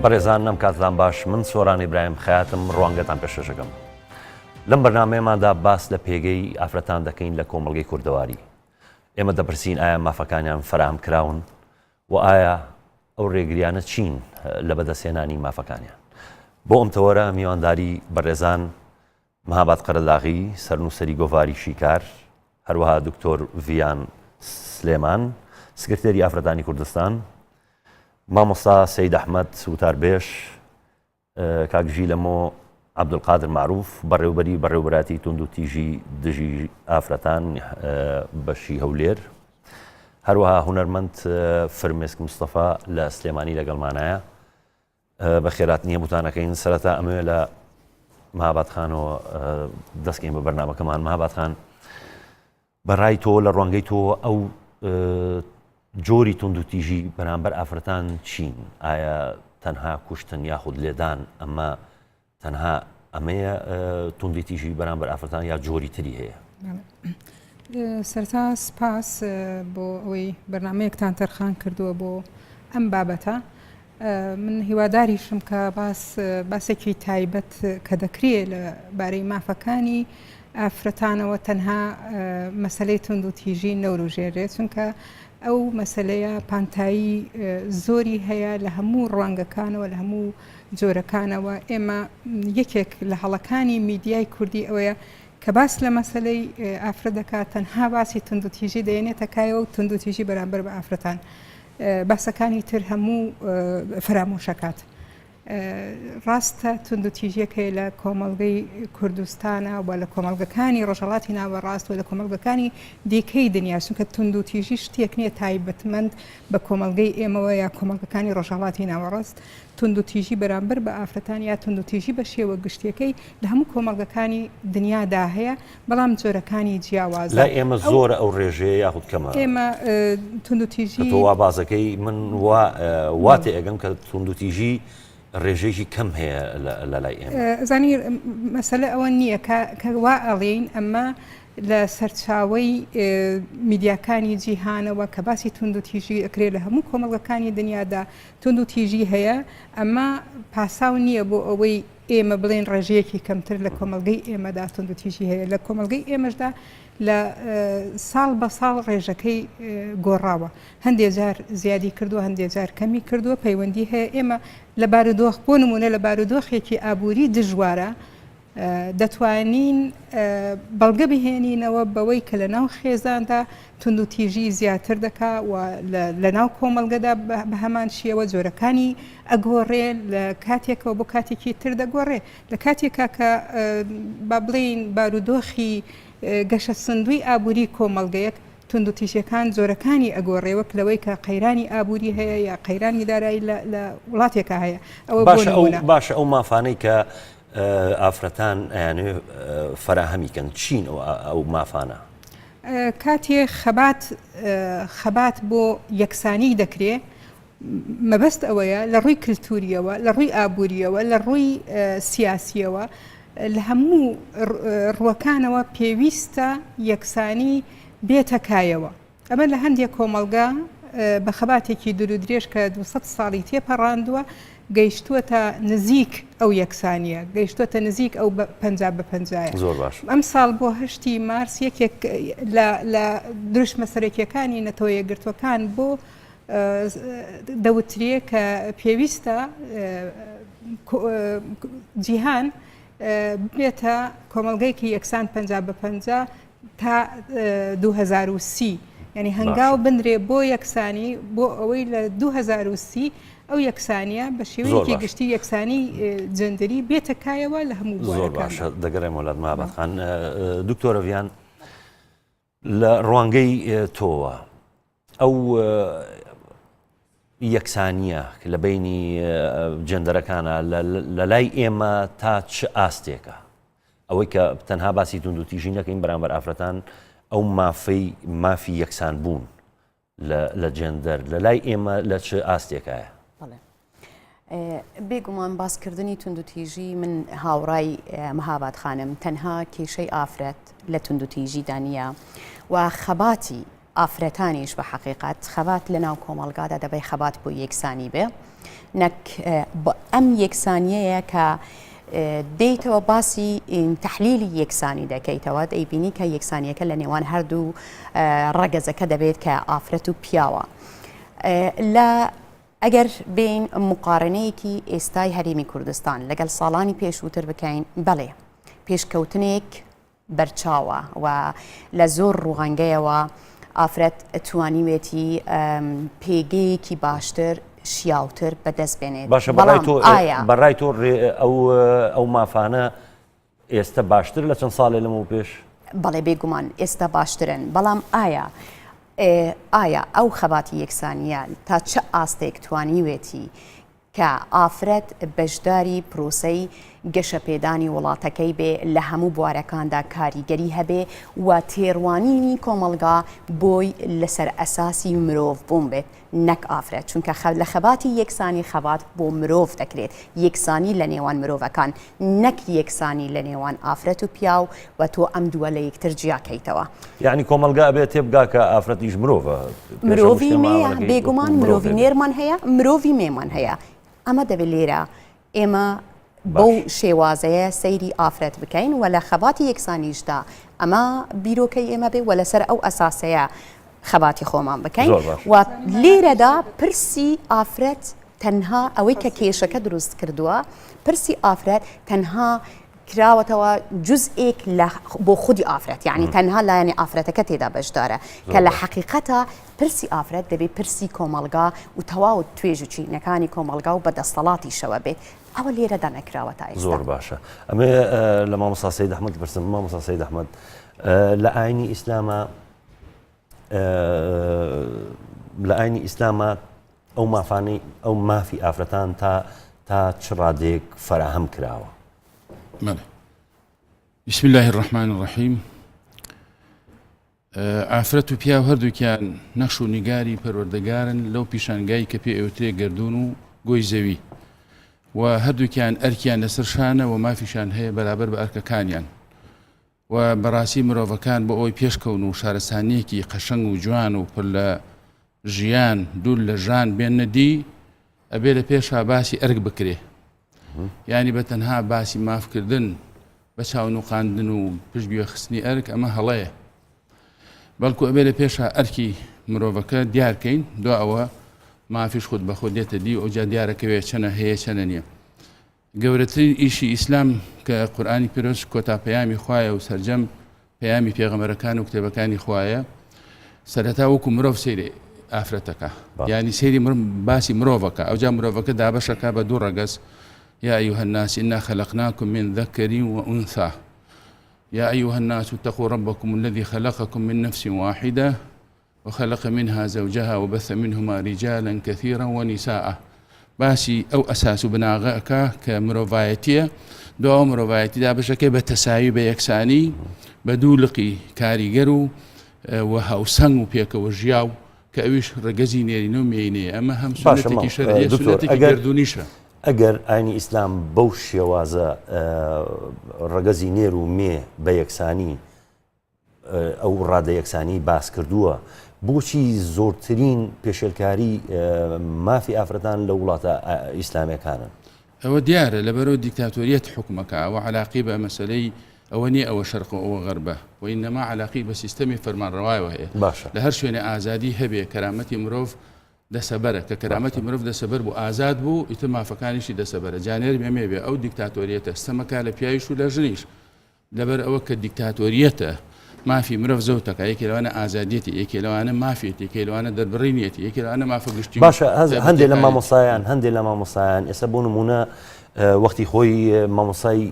بەڕێزان نەم کاتتان باش من سۆران ئیبراهیم خەیاتم ڕوانگەتان پێشەکەم. لەم بەرنامەیەماندا باس لە پێگەی ئافرەتان دەکەین لە کۆمەڵگەی کوردەواری. ئێمە دەپرسین ئایا مافەکانیان فراهم کراون و ئایا ئەو ڕێگریانە چین لە بەدەستهێنانی مافەکانیان. بۆ ئەم تەوەرە میوانداری بەڕێزان مەهاباد قەرەداغی سەرنووسەری گۆڤاری شیکار، هەروەها دکتۆر ڤیان سلێمان سکرتێری ئافرەتانی کوردستان، مامۆستا سەید ئەحمەد سوتاربێش، کاکژی لەمۆ عەبدولقادر معروف بەڕێوەبەری بەڕێوەبەراتی تونند و تیژی دژی ئافرەتان بەشی هەولێر، هەروەها هونەرمەند فرمێسک مستەفا لە سلێمانی لەگەڵمانایە. بە خێراتنی هەمووتانەکەین. سەرەتا ئەمەوێ لە مەهاباد خانەوە دەستکەین بە بەرنامەکەمان. مەهاباد خان، بەڕای تۆ لە ڕوانگەی تۆ ئەو جۆری تونند و تیژی بەرامبەر ئافرەتان چین؟ ئایا تەنها کوشتن یاخود لێدان ئەمە تەنها ئەمەیە توندی تیژی بەرامبەر ئافرەتان یا جۆری تری هەیە؟ سەرتا سپاس بۆ ئەوەی بەرنامەیەکتان تەرخان کردووە بۆ ئەم بابەتە. من هیواداریشم کە باسێکی تایبەت کە دەکرێت لە بارەی مافەکانی ئافرەتانەوە تەنها مەسەلەی تونند و تیژی نەوروژێرێت، چونکە ئەو مەسەلەیە پانتایی زۆری هەیە لە هەموو ڕوانگەکانەوە لە هەموو جۆرەکانەوە. ئێمە یەکێک لە هەڵەکانی میدیای کوردی ئەوەیە کە باس لە مەسەلەی ئافرەت دەکات، تەنها باسی تونند و تیژی دەێنێتە کایەوە و تونند و تیژی بەرامبەر بە ئافرەتان باسەکانی تر هەموو فرامۆشەکات. ڕاستە تونند و تیژیەک هەیە لە کۆمەڵگەی کوردستانە و لە کۆمەڵگەکانی ڕۆژهەڵاتی ناوەڕاست و لە کۆمەڵگەکانی دیکەی دنیا، چونکە تونند و تیژی شتێک نییە تایبەتمەند بە کۆمەڵگەی ئێمەوە یا کۆمەڵگەکانی ڕۆژهەڵاتی ناوەڕاست. تونند و تیژی بەرامبەر بە ئافرەتان یا تونند و تیژی بە شێوە گشتیەکەی لە هەموو کۆمەڵگەکانی دنیادا هەیە، بەڵام جۆرەکانی جیاوازە. لە ئێمە زۆر ئەو ڕێژەیە یاخود کەمە؟ ئێمە تونند و تیژی تۆ وا بازەکەی من واتێ ئەگەم کە تونند و تیژی ڕێژێکی کەم هەیە لە لای ئێمە. زانی مەسەلە ئەوە نییە کە وا ئەڵێین ئەمە لە سەرچاوەی میدیاکانی جیهانەوە کە باسی تونند و تیژی ئەکرێت لە هەموو کۆمەڵگەکانی دنیادا تونند و تیژی هەیە. ئەمە پاساو نییە بۆ ئەوەی ئێمە بڵێن ڕێژەیەکی کەمتر لە کۆمەڵگەی ئێمەدا تونند و تیژی هەیە. لە کۆمەڵگەی ئێمەشدا لە ساڵ بە ساڵ ڕێژەکەی گۆڕاوە، هەندێک جار زیادی کردووە، هەندێک جار کەمی کردووە. پەیوەندی هەیە ئێمە لە بارودۆخ بۆ نمونە لە بارودۆخێکی ئابووری دژوارە دەتوانین بەڵگە بهێنینەوە بەوەی کە لە ناو خێزاندا تونند و تیژی زیاتر دەکا و لە ناو کۆمەڵگەدا بە هەمان شێوە جۆرەکانی ئەگۆڕێ، لە کاتێکەوە بۆ کاتێکی تر دەگۆڕێ. لە کاتێکا کە با بڵێن بارودۆخی گەشە سندوی ئابووری کۆمەڵگەیەک تونند و تیژیەکان جۆرەکانی ئەگۆڕێوە لەوەی کە قەیرانی ئابووری هەیە یا قەیرانی دارایی لە وڵاتێکە هەیە. ئەوە باشە ئەو مافانەی کە ئافرەتان ئەیانێ فەراهەمیکەن چین ئەو مافانە؟ کاتێ خەبات بۆ یەکسانی دەکرێت، مەبەست ئەوەیە لە ڕووی کللتوریەوە، لە ڕووی ئابووریەوە، لە ڕووی سیاسیەوە، لە هەموو ڕووەکانەوە پێویستە یەکسانی بێتەکایەوە. ئەمە لە هەندێک کۆمەڵگا بە خەباتێکی دوور درێژ کە 200 ساڵی تێپەڕاندووە گەیشتووەتە نزیک ئەو یەکسانیە، گەیشتووەتە نزیک ئەو 50 بە 50. زۆر باش. ئەم ساڵ بۆ 8 مارس یەکێک لە دروست مەسەرەکیەکانی نەتەوە یەکگرتوەکان بۆ دەوترێ کە پێویستە جیهان بێتە کۆمەڵگەیەکی یەکسان 50 بە 50 تا 2030. یعنی هەنگاو بنرێ بۆ یەکسانی بۆ ئەوەی لە 2030 ئەو یەکسانیە بە شێوەیەکی گشتی یەکسانی جەندەری بێتەکایەوە لە هەموو بۆ. زۆر باشە، دەگەڕێم وڵات مەهاباد خان. دکتۆرە ڤیان، لە ڕوانگەی تۆوە ئەو یەکسانیە لە بینی جەندەرەکانە لە لای ئێمە تا چ ئاستێکە؟ ئەوەی کە تەنها باسی تونند و تیژی نەکەین بەرامبەر ئافرەتان، ئەو مافی یەکسان بوون لە جەندەر لە لای ئێمە لە چ ئاستێکایە؟ بێگومان باسکردنی تونند و تیژی من هاوڕای مەهاباد خانم تەنها کێشەی ئافرەت لە تونند و تیژیدا نییە و خەباتی ئافرەتانیش بە حەقیقەت خەبات لە ناو کۆمەڵگادا دەبێت خەبات بۆ یەکسانی بێ. نەک ئەم یەکسانیەیە کە دەیتەوە باسی تحلیلی یەکسانی دەکەیتەوە دەیبینی کە یەکسانیەکە لە نێوان هەردوو ڕەگەزەکە دەبێت کە ئافرەت و پیاوە لە ئەگەر بین مقارنەیەکی ئێستای هەرێمی کوردستان لەگەڵ ساڵانی پێشووتر بکەین بەڵێ پێشکەوتنێک بەرچاوە و لە زۆر ڕوغانگەیەوە ئافرەت توانیوێتی پێگەیەکی باشتر شیاوتر بەدەست بێنێت باشە بەڕای تۆ ئەو مافانە ئێستا باشتر لە چەند ساڵێ لەمەوە پێش بەڵێ بێگومان ئێستا باشترن بەڵام ئایا ئەو خەباتی یەکسانیە تا چه ئاستێک توانیوێتی کە ئافرەت بەشداری پرۆسەی گەشە پێدانی وڵاتەکەی بێ لە هەموو بوارەکاندا کاریگەری هەبێ و تێڕوانینی کۆمەلگا بۆی لەسەر ئەساسی مرۆڤ بووم بێت نەک ئافرەت چونکە لە خەباتی یەکسانی خەبات بۆ مرۆڤ دەکرێت یەکسانی لە نێوان مرۆڤەکان نەک یەکسانی لە نێوان ئافرەت و پیاو و تۆ ئەم دووە لە یەکتر جیاکەیتەوە یعنی کۆمەلگا ئەبێت تێبگا کە ئافرەتیش مرۆڤە مرۆڤی مێە بێگومان مرۆڤی نێرمان هەیە مرۆڤی مێمان هەیە ئەمە دەبێت لێرە ئێمە بەو شێوازەیە سەیری ئافرەت بکەین و لە خەباتی یەکسانیشدا ئەمە بیرۆکەی ئێمە بێ و لەسەر ئەو ئەساسەیە خەباتی خۆمان بکەین و لێرەدا پرسی ئافرەت تەنها ئەوەی کە کێشەکە دروست کردووە پرسی ئافرەت تەنها کراوەتەوە جزئێک بۆ خودی ئافرەت یعنی تەنها لایەنی ئافرەتەکە تێدا بەشدارە کە لە حەقیقەتە پرسی ئافرەت دەبێت پرسی کۆمەلگا و تەواو توێژ و چینەکانی کۆمەلگا و بەدەستەڵاتیشەوە بێت ئەوە لێرەدا نەکراوە تا ئێستا زۆر باشە ئەمێ لە مامۆستا سەید ئەحمەد پرسم مامۆستا سەید ئەحمەد لە ئاینی ئیسلامە ئەو مافانەی ئەو مافی ئافرەتان تا چ ڕادێک فراهەم کراوە بله بسم الله الرحمن الرحیم ئافرەت و پیاو هەردووکیان نەخش و نیگاری پەروەردەگارن لەو پیشانگای کە پێ ئەوترێ گردون و گۆی زەوی و هەردووکیان ئەرکیان لەسەر شانە و مافیشان هەیە بەرابەر بە ئەرکەکانیان و بەڕاستی مرۆڤەکان بۆ ئەوی پێشکەون و شارەسانیەکی قەشەنگ و جوان و پڕ لە ژیان دوور لە ژان بێنەدی ئەبێ لە پێشا باسی ئەرک بکرێ یعنی بە تەنها باسی مافکردن بە چاونوقاندن و پشتگوێ خستنی ئەرک ئەمە هەڵەیە بەڵکو ئەبێ لە پێشا ئەرکی مرۆڤەکە دیارکەین دو ئەوە مافیش خود بە خۆ دێتە دی ئەوجا دیارەکەوێ چەنە هەیە چەنە نییە گەورەترین ئیشی ئیسلام کە قورئانی پیرۆز کۆتا پەیامی خوایە و سەرجەم پەیامی پێغەمبەرەکان و کتێبەکانی خوایە سەرەتا وەکو مرۆڤ سەیرێ ئافرەتەکە یعنی سەیری باسی مرۆڤەکە ئەوجا مرۆڤەکە دابەشەکە بە دوو ڕەگەز يا أيها الناس إنا خلقناكم من ذكر وأنثى يا أيها الناس اتقوا ربكم الذي خلقكم من نفس واحدة وخلق منها زوجها وبث منهما رجالا كثيرا ونساء باسي أو أساس بناغاك كمروفايتية دو مروفايتي دا بشكل بتساوي بيكساني بدولقي كاريجرو وهاوسنگ بيك وجياو كأويش رجزي نيري نوميني أما هم سنتك شرعية سنتك گردونيشة ئەگەر ئاینی ئیسلام بەو شێوازە ڕەگەزی نێر و مێ بە یەکسانی ئەو ڕادە یەکسانی باس کردووە بۆچی زۆرترین پێشێلکاری مافی ئافرەتان لە وڵاتە ئیسلامیەکانن ئەوە دیارە لەبەرەوە دیکتاتۆریەت حکومەکە ئەوە علاقی بە مەسەلەی ئەوە نیە ئەوە شەرق و ئەوە غەربە وئینەما علاقی بە سیستەمی فەرمانڕەوایەوە هەیە باشە لە هەر شوێنێ ئازادی هەبێ کەرامەتی مرۆڤ دەسەبەرە کە کەرامەتی مرۆڤ دەسەبەر بوو ئازاد بوو ئیتر مافەکانیشی دەسەبەرە جانێر مێمێ بێ ئەو دیکتاتۆریەتە ستەمەکە لە پیاویش و لە ژنیش لەبەر ئەوە کە دیکتاتۆریەتە مافی مرۆڤ زەوتەکە یەکێ لەوانە ئازادیەتی یەکێ لەوانە مافێتی یەکێ لەوانە دەربڕینیەتی یەکێ لەوانە مافە گشتی باشە هەندێک لە مامۆسایان ئێستا بۆ نمونە وەختی خۆی مامۆسای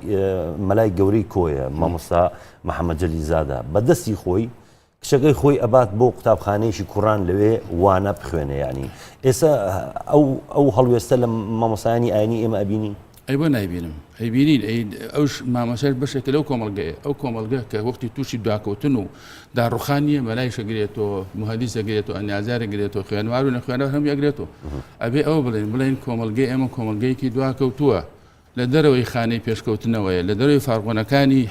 مەلای گەورەی کۆیە مامۆستا محەممەد جەلیزادە بەدەستی خۆی کچەکەی خۆی ئەبات بۆ قوتابخانەیەکی کوڕان لەوێ وانە بخوێنە ینی ئێستا ئەو هەڵوێستە لە مامۆسایانی ئاینی ئێمە ئەبینی ئەی بۆ نایبینم ئەیبینین ئەوش مامۆسایش بەشێکە لەو کۆمەڵگەیە ئەو کۆمەڵگە کە وەختی تووشی دواکەوتن و داڕوخانیە مەلای شەگرێتەوە مهندیس ئەگرێتەوە ئەنیازار ئەگرێتەوە خوێنوار و نەخوێنەوە هەم یەگرێتەوە ئەبێ ئەوە بڵێن کۆمەڵگەی ئێمە کۆمەڵگەیەکی دواکەوتووە لە دەرەوەی خانەی پێشکەوتنەوەیە لە دەروی فارغۆنەکانی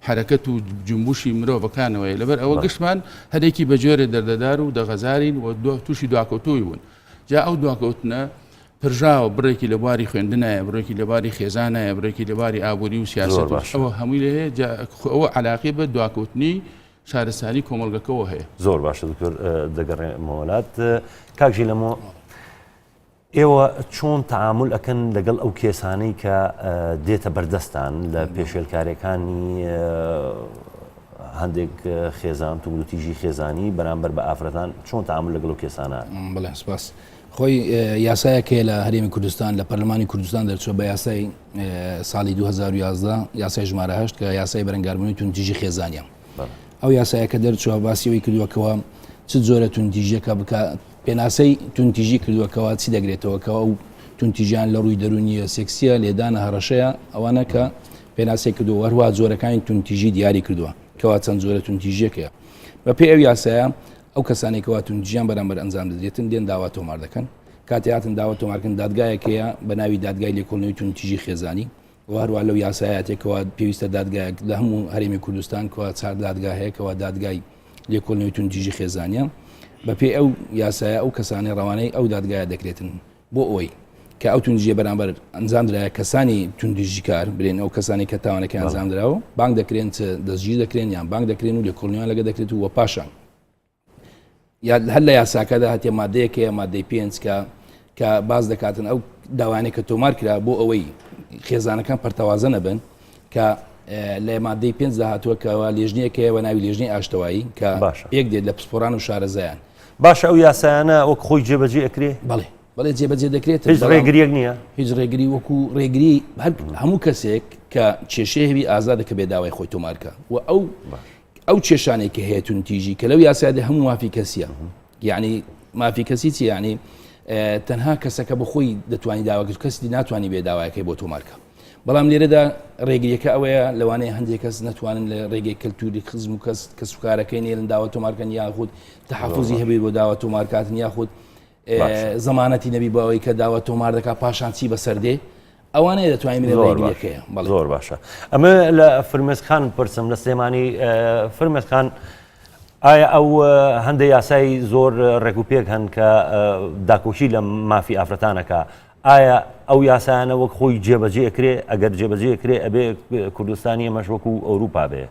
حرەکەت و جنبوشی مرۆڤەکانەوەی لەبەر ئەوە گشتمان هەرێکی بەجۆرێ دەردەدار و دەغەزارین و تووشی دواکەوتووی بوون جا ئەو دواکەوتنە پرژاوە بڕێکی لە بواری خوێندنایە بڕێکی لە باری خێزانایە بڕێکی لە باری ئابووری و سیاست ئەوە هەمووی لە هەیە ئەوە علاقی بە دواکەوتنی شارستانی کۆمەڵگەکەەوە هەیە. زۆر باشە دکتۆر دەگەڕێمەوەلات کاکژی لەمە ئێوە چۆن تعامل ئەکەن لەگەڵ ئەو کێسانەی کە دێتە بەردەستان لە پێشێلکارەکانی هەندێک خێزان توگوتیژی خێزانی بەرامبەر بە ئافرەتان چۆن تعامل لەگەڵ ئەو کێسانە؟ بەڵێ سپاس. خۆی یاسایەکێ لە هەرێمی کوردستان لە پەرلەمانی کوردستان دەرچوە بە یاسای ساڵی 2011 یاسای ژمارە 8 کە یاسای بەرەنگاربوونی توندیژی خێزانیان. ئەو یاسایەکە دەرچووە باسیەوەی کردووەکەوە چ جۆرە توندیژیەکە بکە پێناسەی توندیژی کردووەکەوە چی دەگرێتەوەکەوە و توندیژیان لە ڕووی دەرونیە سێکسیە لێدانە هەڕەشەیە ئەوانە کە پێناسی کردو هەروە جۆرەکانی توندیژی دیاری کردووە کەوا چەند جۆرە توندیژیەکەیە بە پێ ئەو یاسایە ئەو کەسانێکەوە توندیژیان بەرامبەر ئەنجام دەدرێتن دێن داوا تۆمار دەکەن کاتیاتن داوا تۆمارکردن دادگایەکەیە بە ناوی دادگای لێکۆڵینەوەی توندیژی خێزانی و هەروە لەو یاسایەتێکەوە پێویستە دادگایەک لە هەموو هەرێمی کوردستان کەوا چار دادگا هەیەکەوە دادگای لێکۆڵینەوەی توندیژی خێزانیان بە پێ ئەو یاسایە ئەو کەسانی ڕەوانەی ئەو دادگایە دەکرێتن بۆ ئەوەی کە ئەو توندیژیە بەرامبەر ئەنجامدرایە کەسانی توندیژیکار برێن ئەو کەسانی کە تاوانەکە ئەنجامدراوە بانگ دەکرێن دەستگیر دەکرێن یان بانگ دەکرێن و لێکۆڵینەوەیان لەگە دەکرێت و پاشان هەر لە یاساکەدا هەتێ مادەیەکەیە مادەی 5 کە باز دەکاتن ئەو داوانەی کە تۆمار کرا بۆ ئەوەی خێزانەکان پەرتەوازە نەبن کە لە مادەی 5 داهاتووە کەەوە لێژنیەکەیە بە ناوی لێژنی ئاشتەوایی کە یەک دێت لە پسپۆران و شارەزایان باشە ئەو یاسایانە وەک خۆی جێبەجێ ئەکرێ بەڵێ جێبەجێ دەکرێت هیچ ڕێگریەک نییە هیچ ڕێگری وەکو ڕێگری هەموو کەسێک کە کێشەیەوی ئازادە کە بێ داوای خۆی تۆمارکە و ئەو کێشانێکی هەیە توندیژی کە لەو یاسایدا هەموو مافی کەسیە یعنی مافی کەسی چی یعنی تەنها کەسەکە بە خۆی دەتوانانی داواکرد کەسی ناتوانانی بێ داوایەکەی بۆ تۆمارکە بەڵام لێرەدا ڕێگریەکە ئەوەیە لەوانەیە هەندێک کەس ناتوانن لە ڕێگەی کەلتوری خزم و کەس وکارەکەی نێرن داوا تۆمارکەن یاخود تەحەفوزی هەبێت بۆ داوا تۆمارکاتن یاخود زەمانەتی نەبی بە ئەوەی کە داوا تۆمار دەکات پاشان چی بەسەردێ ئەوانەیە دەتوانین ڕێگریەکەیە زۆر باشە ئەمە لە فرمێسخان پرسم لە سلێمانی فرمێسخان ئایا ئەو هەندێک یاسای زۆر ڕێکوپێک هەن کە داکۆشی لە مافی ئافرەتانەکە ئایا ئەو یاسایانە وەک خۆی جێبەجێ ئەکرێ ئەگەر جێبەجێ ئەکرێ ئەبێ کوردستانی ئەمەش وەکو ئەوروپا بێ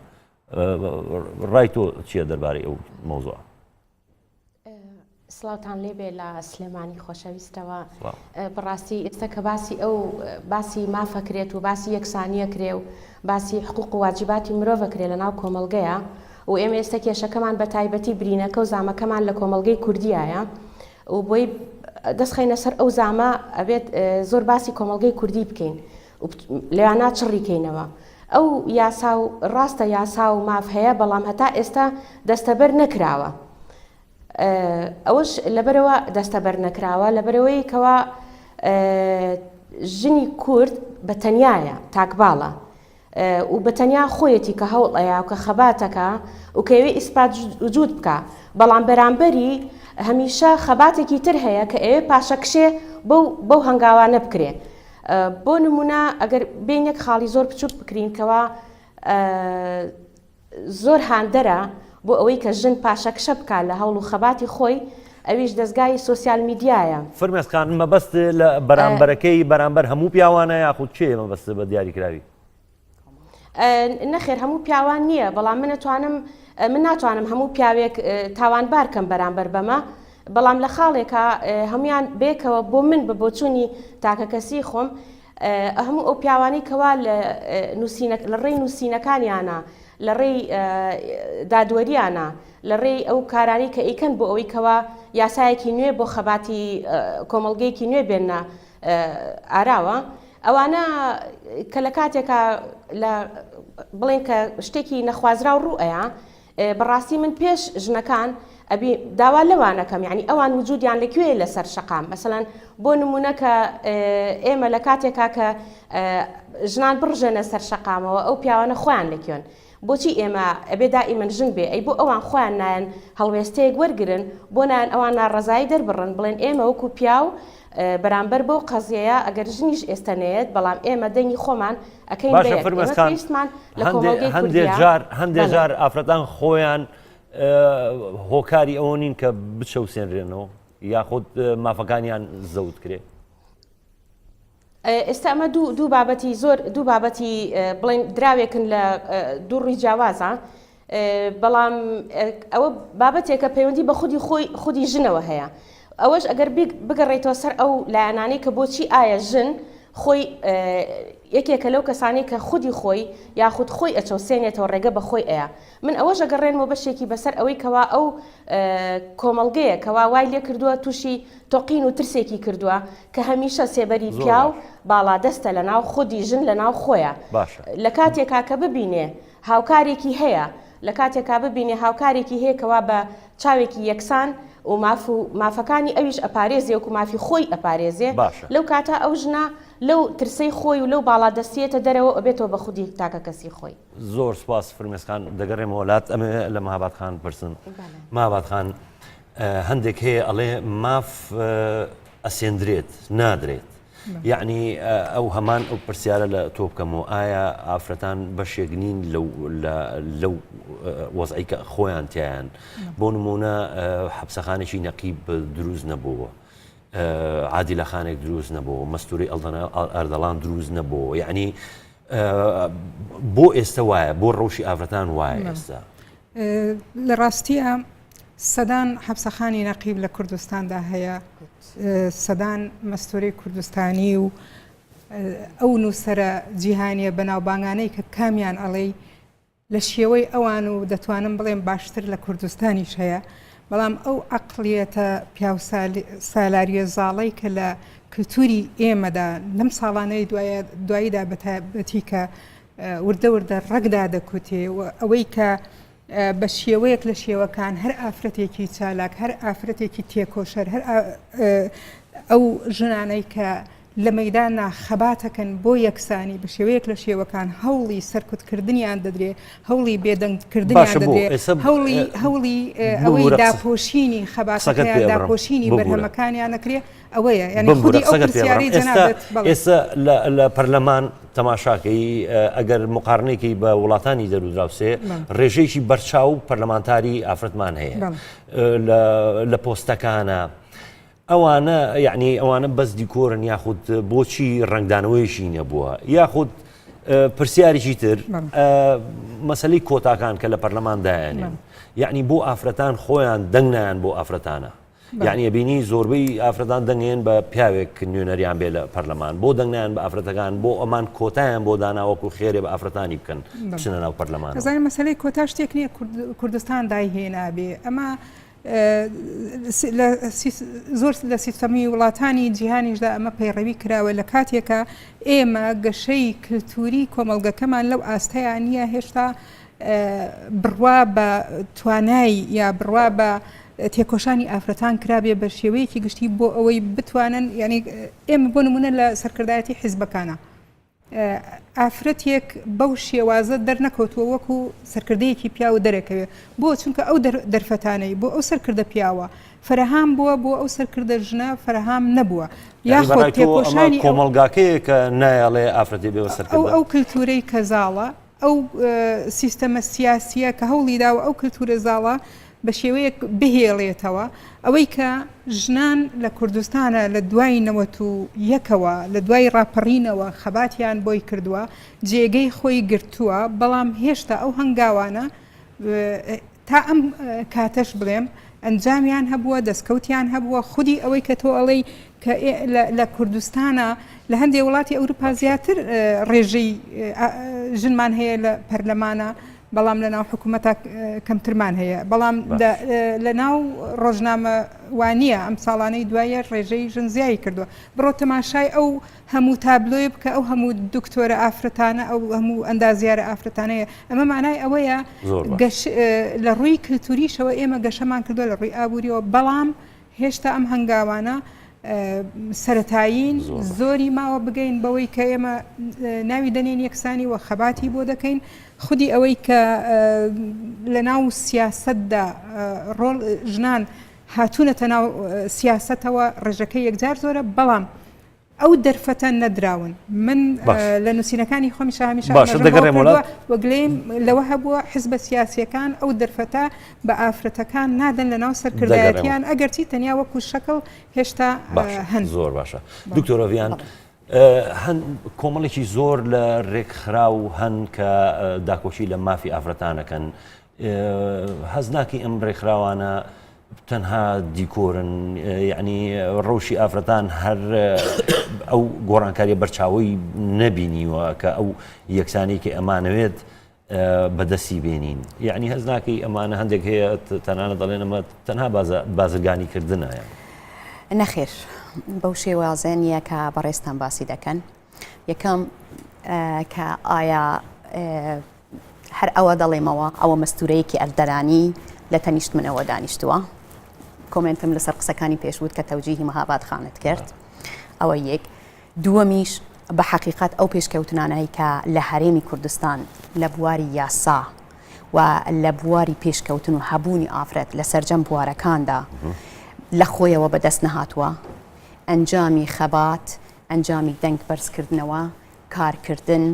ڕای تۆ چییە دەربارەی ئەو مۆزوع؟ سڵاوتان لێبێ لە سلێمانی خۆشەویستەوە بەڕاستی ئێستا کە باسی مافەکرێت و باسی یەکسانیە کرێ و باسی حقوق و واجباتی مرۆڤەکرێ لە ناو کۆمەڵگەیە و ئێمە ئێستا کێشەکەمان بە تایبەتی برینەکە و زامەکەمان لە کۆمەڵگەی کوردیایە و بۆی دەستخینە سەر ئەو زامە ئەبێت زۆر باسی کۆمەڵگەی کوردی بکەین لەوانە چڕیکەینەوە ئەو یاسا و ڕاستە یاسا و ماف هەیە بەڵام هەتا ئێستا دەستەبەر نەکراوە ئەوش لەبەرەوە دەستەبەر نەکراوە لەبەرەوەی کەوا ژنی کورد بە تەنیایە تاکباڵە و بە تەنیا خۆیەتی کە هەوڵەیە و کە خەباتەکە و کەوێ ئیسپات وجود بکە بەڵام بەرامبەری هەمیشە خەباتێکی تر هەیە کە ئێوێ پاشەکشێ بەو هەنگاوانە بکرێ بۆ نمونە ئەگەر بینێک خاڵی زۆر بچووک بکرین کەوا زۆر هاندەرە بۆ ئەوەی کە ژن پاشەکشە بکات لە هەوڵ و خەباتی خۆی ئەویش دەستگای سوسیال میدیایە فرمێسخان مەبەست لە بەرامبەرەکەی بەرامبەر هەموو پیاوانە یاخود چێ مەبەست بە دیاریکراوی؟ نەخێر هەموو پیاوان نییە بەڵام من ناتوانم هەموو پیاوێک تاوانبار کەم بەرامبەر بەمە بەڵام لە خاڵێکە هەمویان بێکەوە بۆ من بە بۆچوونی تاکە کەسی خۆم هەموو ئەو پیاوانی کەوا لە ڕێی نووسینەکانیانە لە ڕێی دادوەریانە لە ڕێی ئەو کارانی کە ئیکەن بۆ ئەوەی کەوا یاسایەکی نوێ بۆ خەباتی کۆمەڵگەیەکی نوێ بێنە ئاراوە ئەوانە کە لە کاتێکە لە بڵێن کە شتێکی نەخوازرا و ڕوئەیە بەڕاستی من پێش ژنەکان ئەبی داوا لەوانەکەم یعنی ئەوان وجودیان لەکوێ لەسەر شەقام مەسەڵەن بۆ نمونە کە ئێمە لە کاتێکا کە ژنان بڕژێنە سەر شەقامەوە ئەو پیاوانە خۆیان لەکوێن بۆچی ئێمە ئەبێ دائیمەن ژن بێ ئەی بۆ ئەوان خۆیان نایەن هەڵوێستەیەک وەرگرن بۆ نایەن ئەوان ناڕەزایی دەربڕن بڵێن ئێمە وەکو پیاو بەرامبەر بۆ قەزیەیە ئەگەر ژنیش ئێستەنێت بەڵام ئێمە دەنگی خۆمان ئەەکەین پێویستمان لە کۆمەڵگەی کوردیە هەندێک جار ئافرەتان خۆیان هۆکاری ئەوە نین کە بچەوسێنرێنەوە یاخود مافەکانیان زەوت کرێ ئێستا ئەمە دوو بابەتی زۆر دوو بابەتی بڵێن دراوێکن لە دووڕی جیاوازە بەڵام ئەوە بابەتێکە پەیوەندی بە خودی ژنەوە هەیە ئەوەش ئەگەر بگەڕێتەوە سەر ئەو لایەنانەی کە بۆچی ئایا ژن خۆی یەکێکە لەو کەسانی کە خودی خۆی یاخود خۆی ئەچەوسێنێتەوە ڕێگە بە خۆی ئەیە من ئەوەش ئەگەڕێنەوە بەشێکی بەسەر ئەوەی کەوا ئەو کۆمەڵگەیە کەوا وای لێ کردووە تووشی تۆقین و ترسێکی کردووە کە هەمیشە سێبەری پیاو باڵادەستە لە ناو خودی ژن لە ناو خۆیە لە کاتێکا کە ببینێ هاوکارێکی هەیە لە کاتێکا ببینێ هاوکارێکی هەیە کەوا بە چاوێکی یەکسان و مافەکانی ئەویش ئەپارێزێ وکو مافی خۆی ئەپارێزێ لەو کاتە ئەو ژنا لەو ترسەی خۆی و لەو باڵادەستیەتە دەرەوە ئەبێتەوە بە خودی تاکە کەسی خۆی زۆر سپاس فرمێسخان دەگەڕێمە وڵات ئەمە لە مەهاباد خان پرسن مەهاباد خان هەندێک هەیە ئەڵێ ماف ئەسێندرێت نادرێت یعنی ئەو هەمان ئەو پرسیارە لە تۆ بکەمەوە ئایا ئافرەتان بەشێک نین لەو وەزعی کە خۆیان تیایان بۆ نمونە حەبسەخانێکی نەقیب دروست نەبووە عادیلەخانێک دروست نەبووە مەستوری ئەردەڵان دروست نەبووە یعنی بۆ ئێستا وایە بۆ ڕەوشی ئافرەتان وایە ئێستا لە ڕاستیە سەدان حەبسەخانی نەقیب لە کوردستاندا هەیە سەدان مەستوری کوردستانی و ئەو نووسەرە جیهانیە بەناوبانگانەی کە کامیان ئەڵێ لە شێوەی ئەوان و دەتوانم بڵێم باشتر لە کوردستانیش هەیە بەڵام ئەو عەقڵیەتە پیاو سالاریە زاڵەی کە لە کلتوری ئێمەدا لەم ساڵانەی دواییدا بەتایبەتی کە وردە وردە ڕەگدا دەکوتێ و ئەوەی کە بە شێوەیەک لە شێوەکان هەر ئافرەتێکی چالاک هەر ئافرەتێکی تێکۆشەر هەر ئەو ژنانەی کە لە مەیدانە خەباتەکەن بۆ یەکسانی بە شێوەیەک لە شێوەکان هەوڵی سەرکوتکردنیان دەدرێ هەوڵی بێدەنگکردنیان دەدرێ هەوڵی ئەوەی داپۆشینی خەباتەکەیان داپۆشینی بەرهەمەکانیان نەکرێ ئەوەیە یعنی خودی ئەو پرسیارەی جەنابەت ئێستا لە پەرلەمان تەماشاکەی ئەگەر مقارنێکی بە وڵاتانی دەرودراوسێ ڕێژەیەکی بەرچاو پەرلەمانتاری ئافرەتمان هەیە لە پۆستەکانە ئەوانە یعنی ئەوانە بەس دیکۆرن یاخود بۆچی ڕنگدانەوەیشی نەبووە یاخود پرسیارێکی تر مەسەلەی کۆتاکان کە لە پەرلەماندایانێن یعنی بۆ ئافرەتان خۆیان دەنگنیان بۆ ئافرەتانە یعنی بینی زۆربەی ئافرەتان دەنگێن بە پیاوێک نوێنەریان بێ لە پەرلەمان بۆ دەنگیان بە ئافرەتەکان بۆ ئەمان کۆتایان بۆ داناوەکو خێرێ بە ئافرەتانی بکەن بچنە ناو پەرلەمان ئەزانین مەسەلەی کۆتا شتێک نییە کوردستان داهێنابێ ئەمە زۆر لە سیستەمی وڵاتانی جیهانیشدا ئەمە پەیڕەوی کراوە لە کاتێکە ئێمە گەشەی کللتوری کۆمەڵگەکەمان لەو ئاستەیان نییە هێشتا بڕوا بە توانایی یا بڕوا بە تێکۆشانی ئافرەتان کرابێ بە شێوەیەکی گشتی بۆ ئەوەی بتوانن یعنی ئێمە بۆ نمونە لە سەرکردایەتی حیزبەکانە ئافرەتێک بەو شێوازە دەرنەکەوتووە وەکو سەرکردەیەکی پیاوە دەرەکەوێت بۆ چونکە ئەو دەرفەتانەی بۆ ئەو سەرکردە پیاوە فەرەهام بووە بۆ ئەو سەرکردە ژنە فەرەهام نەبووە یاخۆ تێکۆشانی کۆمەڵگاکەیە کە نایەڵێ ئافرەتی بێوە سەرکردە ئەو کللتورەی کە زاڵە ئەو سیستەمە سیاسیە کە هەوڵی داوە ئەو کللتورە زاڵە بە شێوەیەک بهێڵێتەوە ئەوەی کە ژنان لە کوردستانە لە دوای 91ەوە لە دوای ڕاپەڕینەوە خەباتیان بۆی کردووە جێگەی خۆی گرتووە بەڵام هێشتا ئەو هەنگاوانە تا ئەم کاتەش بڵێم ئەنجامیان هەبووە دەستکەوتیان هەبووە خودی ئەوەی کە تۆ ئەڵەی کە لە کوردستانە لە هەندێک وڵاتی ئەوروپا زیاتر ڕێژەی ژنمان هەیە لە پەرلەمانە بەڵام لە ناو حکوومەتە کەمترمان هەیە بەڵام لە ناو ڕۆژنامە وانە ئەم ساڵانەی دوایە ڕێژەی ژنزیایی کردووە بڕۆ تەماشای ئەو هەموو تابلۆی بکە ئەو هەموو دکتۆرە ئافرەتانە ئەو هەموو ئەندازیارە ئافرەتانەیە ئەمە مانای ئەوەیە لە ڕووی کللتوریشەوە ئێمە گەشەمان کردووە لە ڕووی ئابوووریەوە بەڵام هێشتا ئەم هەنگاوانە سەرەتایین زۆری ماوە بگەین بەوەی کە ئێمە ناوی دەنێن یەکسانی وە خەباتی بۆ دەکەین خودی ئەوەی کە لە ناو سیاسەتدا ڕۆڵ ژنان هاتوونەتە ناو سیاسەتەوە ڕێژەکەی یەکجار زۆرە بەڵام ئەو دەرفەتە نەدراون من لە نووسینەکانی خۆمیش هەمیشە وەگلێم لەوە هەبووە حزبە سیاسیەکان ئەو دەرفەتە بە ئافرەتەکان نادەن لە ناو سەرکردایەتیان ئەگەرچی تەنیا وەکو شەکڵ هێشتا هەن زۆر باشە دکتۆرۆڤیان هەن کۆمەڵێکی زۆر لە ڕێکخرا و هەن کە داکۆچی لە مافی ئافرەتانەکەن هەز ناکی ئەم ڕێکخراوانە تەنها دیکۆرن یعنی ڕەوشی ئافرەتان هەر ئەو گۆڕانکاریە بەرچاوی نەبینیوە کە ئەو یەکسانەیەکی ئەمانەوێت بەدەستی بێنین یعنی هەز ناکەی ئەمانە هەندێک هەیە تەنانە دەڵێن ئەمە تەنها بازرگانی کردنایە نەخێر بەو شێوازێنیە کە بەڕێستان باسی دەکەن یەکەم کە ئایا هەر ئەوە دەڵێمەوە ئەوە مەستورەیەکی ئەردەرانی لە تەنیشت منەوە دانیشتووە کۆمنتم لەسەر قسەکانی پێشوت کە تەوجیهی مەهاباد خانت کرد ئەوە یەک دووەمیش بە حەقیقەت ئەو پێشکەوتنانەی کە لە هەرێمی کوردستان لە بواری یاسا و لە بواری پێشکەوتن و هەبوونی ئافرەت لە سەرجەم بوارەکاندا لە خۆیەوە بەدەست نەهاتووە ئەنجامی خەبات ئەنجامی دەنگ بەرزکردنەوە کارکردن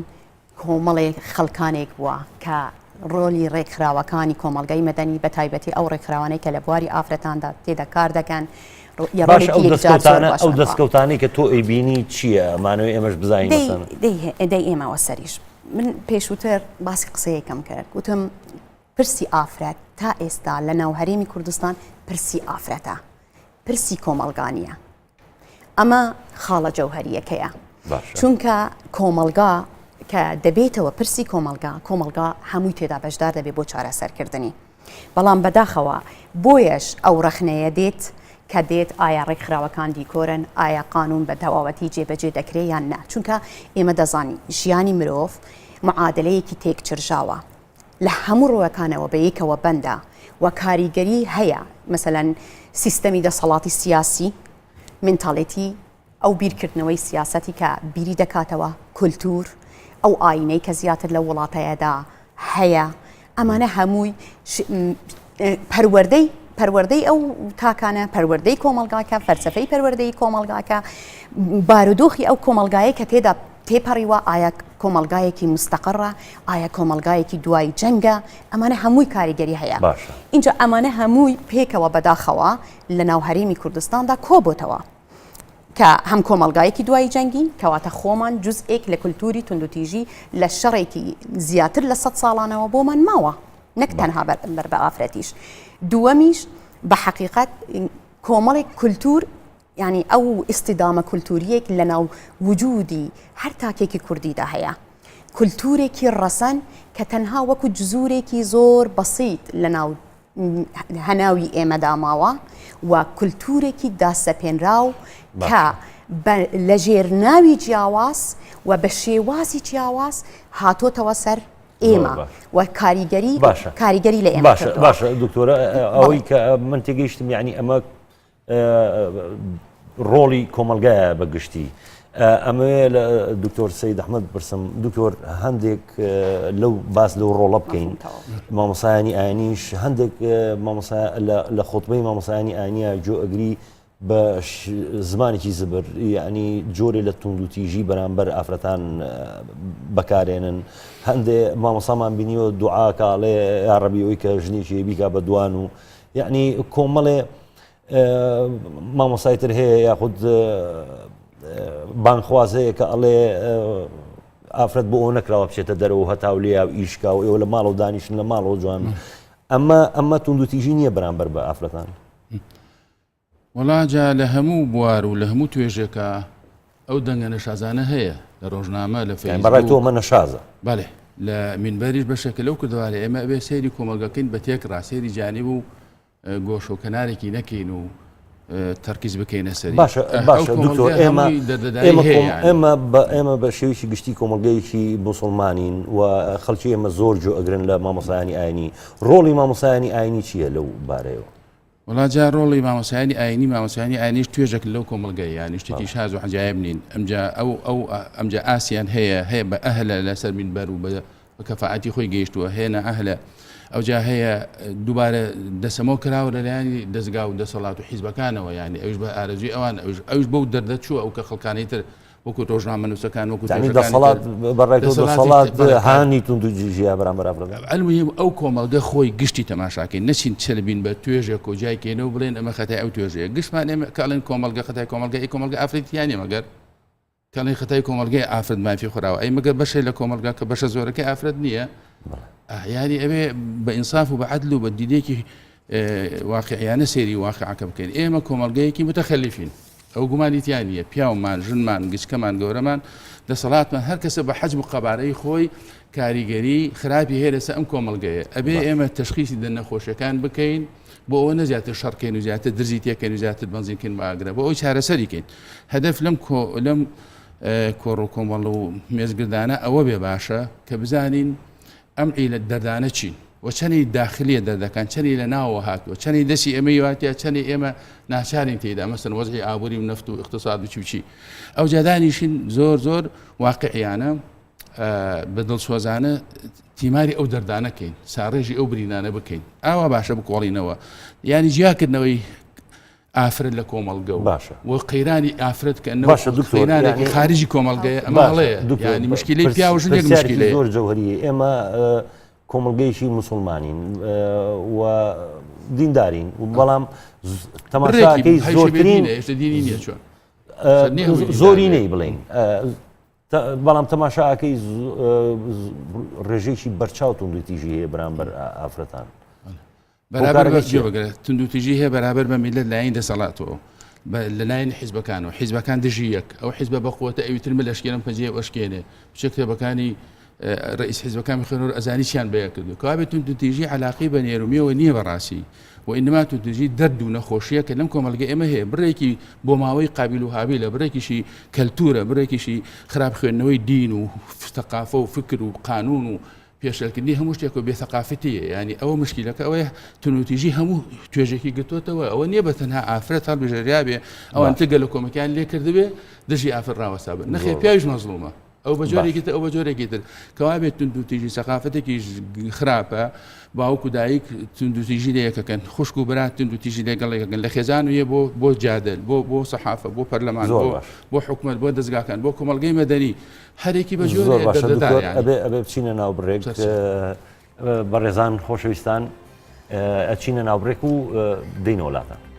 کۆمەڵێک خەڵکانێک بووە کە ڕۆلی ڕێکخراوەکانی کۆمەلگای مەدەنی بە تایبەتی ئەو ڕێکخراوانەی کە لە بواری ئافرەتاندا تێدا کار دەکەن باش ئەو دەستکەوتانی کە تۆ ئەیبینی چییە ئەمانەوەی ئێمەش بزانین دەی ئێمەوە سەریش من پێشووتر باسی قسەیەکەم کرد وتم پرسی ئافرەت تا ئێستا لە ناو هەرێمی کوردستان پرسی ئافرەتە پرسی کۆمەلگانیە ئەمە خاڵە جەوهەریەکەیە چونکە کۆمەلگا کە دەبێتەوە پرسی کۆمەلگا هەمووی تێدا بەشدار دەبێت بۆ چارەسەرکردنی بەڵام بەداخەوە بۆیەش ئەو ڕەخنەیە دێت کە دێت ئایا ڕێکخراوەکان دیکۆرن ئایا قانون بە تەواوەتی جێبەجێ دەکرێت یان نا چونکە ئێمە دەزانی ژیانی مرۆڤ معادلەیەکی تێکچرژاوە لە هەموو ڕۆیەکانەوە بە یەکەوە بەندە و کاریگەری هەیە مثلەن سیستەمی دەسەڵاتی سیاسی منتاڵێتی ئەو بیرکردنەوەی سیاسەتی کە بیری دەکاتەوە کولتور ئەو ئاینەی کە زیاتر لە وڵاتەیەدا هەیە ئەمانە هەمووی پەروەردەی ئەو تاکانە پەروەردەی کۆمەلگاکە فەرسەفەی پەروەردەی کۆمەلگاکە بارودۆخی ئەو کۆمەلگایە کە تێدا تێپەڕیوە ئایا کۆمەلگایەکی مستەقڕە ئایا کۆمەلگایەکی دوای جەنگە ئەمانە هەمووی کاریگەری هەیە اینجا ئەمانە هەمووی پێکەوە بەداخەوە لە ناو هەرێمی کوردستاندا کۆبووتەوە کە هەم کۆمەلگایەکی دوای جەنگی کەواتە خۆمان جزئێک لە کولتوری توندوتیژی لە شەڕێکی زیاتر لە 100 ساڵانەوە بۆمان ماوە نەک تەنها بەر بە ئافرەتیش دووەمیش بە حەقیقەت کۆمەڵێک کولتور یعنی ئەو ئیستیدامە کولتوریەک لە ناو وجودی هەر تاکێکی کوردیدا هەیە کولتورێکی ڕەسەن کە تەنها وەکو جزورێکی زۆر بەسیط لە ناو هەناوی ئێمەدا ماوە و کولتورێکی داسەپێنراو کە لە ژێرناوی جیاواز و بە شێوازی جیاواز هاتۆتەوە سەر ئێمە و کاریگەری لە ئێمە باشە دکتۆرە ئەوەی کە من تێگەیشتم یعنی ئەمە ڕۆڵی کۆمەلگایە بەگشتی ئەمە لە دکتۆر سەید ئەحمەد پرسم دکتۆر هەندێک لەو باس لەو ڕۆڵە بکەین مامۆسایانی ئاینیش هەندێک لە خۆتبەی مامۆسایانی ئاینیە جۆ ئەگری بە زمانێکی زبر یعنی جۆرێ لە توندوتیژی بەرامبەر ئافرەتان بەکارێنن هەندێ مامۆسامان بینیوە دوعا کاڵێ یاڕەبی ئەوەی کە ژنێکی بیکا بە دوان و یعنی کۆمەڵێ مامۆسایتر هەیە یاخود بانخوازەیە کە ئەڵێ ئافرەت بۆ ئەو نەکراوە بچێتە دەرەوە هەتاولیا و ئیشکا و ئێوە لە ماڵەوە دانیشتن لە ماڵەوە جوان ئەمە توندوتیژی نییە بەرامبەر بە ئافرەتان وڵاجا لە هەموو بوار و لە هەموو توێژێکە ئەو دەنگە نەشازانە هەیە لە ڕۆژنامە لە بەڕای تۆ مە نەشازە بەڵێ لە مینبەریش بەشێکە لەو کردوارە ئێمە ئەبێ سەیری کۆمەلگەکەین بە تێکڕا سەیری جانب و گۆش و کەنارێکی نەکەین و تەرکیز بکەینە سەری باشە دکتۆر ئێمە بە شێویی گشتی کۆمەلگەیەکی موسڵمانین و خەڵکی ئێمە زۆر جۆ ئەگرن لە مامۆسایانی ئاینی ڕۆڵی مامۆسایانی ئاینی چییە لەو بارەیەوە وڵاجا ڕۆڵی مامۆسایانی ئاینیش توێژێک لەو کۆمەلگەی یانی شتێکی شاز و حەجایب نین ئەمجا ئاسیان هەیە بە ئەهلە لەسەر مینبەر و بە کەفاعەتی خۆی گەیشتووە هێنە ئەهلە ئەوجا هەیە دووبارە دەسەمەوە کراوە لەلایانی دەستگا و دەسەڵات و حیزبەکانەوە یانی ئەوش بە ئارەزوی ئەوان ئەوش بەو دەردەچووە ئەو کە خەڵکانی تر وەکو ڕۆژنامە نووسەکان وەکو دەسەڵات بەڕای تۆ دەسەڵات هانی توندوتیژیە بەرامبەر ئافرەت ئەلموهیم ئەو کۆمەلگە خۆی گشتی تەماشاکەین نەچین چلبین بە توێژێک و جایکێنەوە بڵێن ئەمە خەتای ئەو توێژەیە گشتمان ئێمە کاڵێن کۆمەلگە خەتای کۆمەلگە ئەفرەتیانی مەگەر کەڵی خەتای کۆمەلگای ئافرەت مافی خۆراوە ئەی مەگەر بەشێ لە کۆمەلگا کە بەشە زۆرەکەی ئافرەت نییە یاری ئەوێ بە ئینساف و بە عەدل و بە دیدێکی واقعیانە سێری واقعەکە بکەین ئێمە کۆمەلگەیەکی متەخەلیفین ئەو گومانیتیان نیە پیاومان ژنمان گچکەمان گەورەمان دەسەڵاتمان هەر کەسە بە حەجم و قەبارەی خۆی کاریگەری خراپی هەیە لەسەر ئەم کۆمەلگەیە ئەبێ ئێمە تەشخیصی دەنەخۆشیەکان بکەین بۆ ئەوە نەزیاتر شەڕکەین و زیاتر درزی تێکەین و زیاتر بەنزینکەین باگرە بۆ ئەوی چارەسەریکەین هەدەف لەم کۆڕ و کۆمەڵ و مێزگردانە ئەوە بێ باشە کە بزانین ئەم عیلەت دەردانە چین و چەندی داخلیە دەردەکان چەندی لە ناوە هاتووە چەندی دەستی ئێمە واتە چەندی ئێمە ناچارین تێدا مەسەن وەزعی ئابووری و نەفت و اقتصاد و چی ئەو جادانیشین زۆر واقعیانە بە دڵسۆزانە تیماری ئەو دەردانەکەین ساڕێژی ئەو برینانە بکەین ئاوا باشە بکۆڵینەوە ینی جیاکردنەوەی ئافرەت لە کۆمەڵگە و قەیرانی ئافرەت کە قەیرانێکی خارجی کۆمەڵگەیە ئەمە هەڵەیە ینی مشکلەی پیاوژنێک مشکلەیە زۆر جەوهەریە ئێمە کۆمەڵگەیشی مسلمانین و دیندارین و بەڵام تەماشاکەی زۆرترین زۆری نەی بڵین بەڵام تەماشاکەی ڕێژێکی بەرچاو توندوتیژی هەیە بەرامبەر ئافرەتان بەرابەر بەگرە توندوتیژی هەیە بەرابەر بە میلەت لایەن دەسەڵاتەوە لە لایەن حیزبەکانەوە حیزبەکان دژی یەک ئەو حیزبە بەقوتە ئەویتر مە لەشکێنم پەنجەیە وەشکێنێ بچە کتێبەکانی ڕئیس حیزبەکانی خوێنەوە ئەزانیشیان بەیە کردو کەوابێت توندوتیژی علاقی بە نێرومیەوە نییە بەڕاستی وإنما توندوتیژی دەرد و نەخۆشیە کە لەم کۆمەلگە ئێمە هەیە بڕێکی بۆ ماوەی قابل و هابیلە بڕێکیشی کەلتورە بڕێکیشی خراپ خوێندنەوەی دین و تەقافە و فکر و قانون و پێشەکردنی هەموو شتێک و بێتەقافەتیە ینی ئەوە مشکلەکە ئەوەیە توندوتیژی هەموو توێژێکی گرتوتەوە ئەوە نییە بە تەنها ئافرەت هەڵبژێریا بێ ئەوان تگە لە کۆمەکان لێ کردبێ دژی ئافر ڕاوەسا بن نەخێ پیاویش مەزڵومە ئەو بە جۆرێکی ئەو بە جۆرێکی تر کەوا بێت توندوتیژی سەقافەتێکی خراپە باوکو دایک توندوتیژی لەیەکەکەن خوشک و برات توندوتیژی لەگەڵەکەن لە خێزان ویە بۆ جادل بۆ سەحافە بۆ پەرلەمان بۆ حکومەت بۆ دەستگاکان بۆ کۆمەلگەی مەدەنی هەرێکی بە جۆرێ ئەبێ بچینە ناوبڕێک بە ڕێزان خۆشەویستان ئەچینە ناوبڕێک و دەینە وڵاتە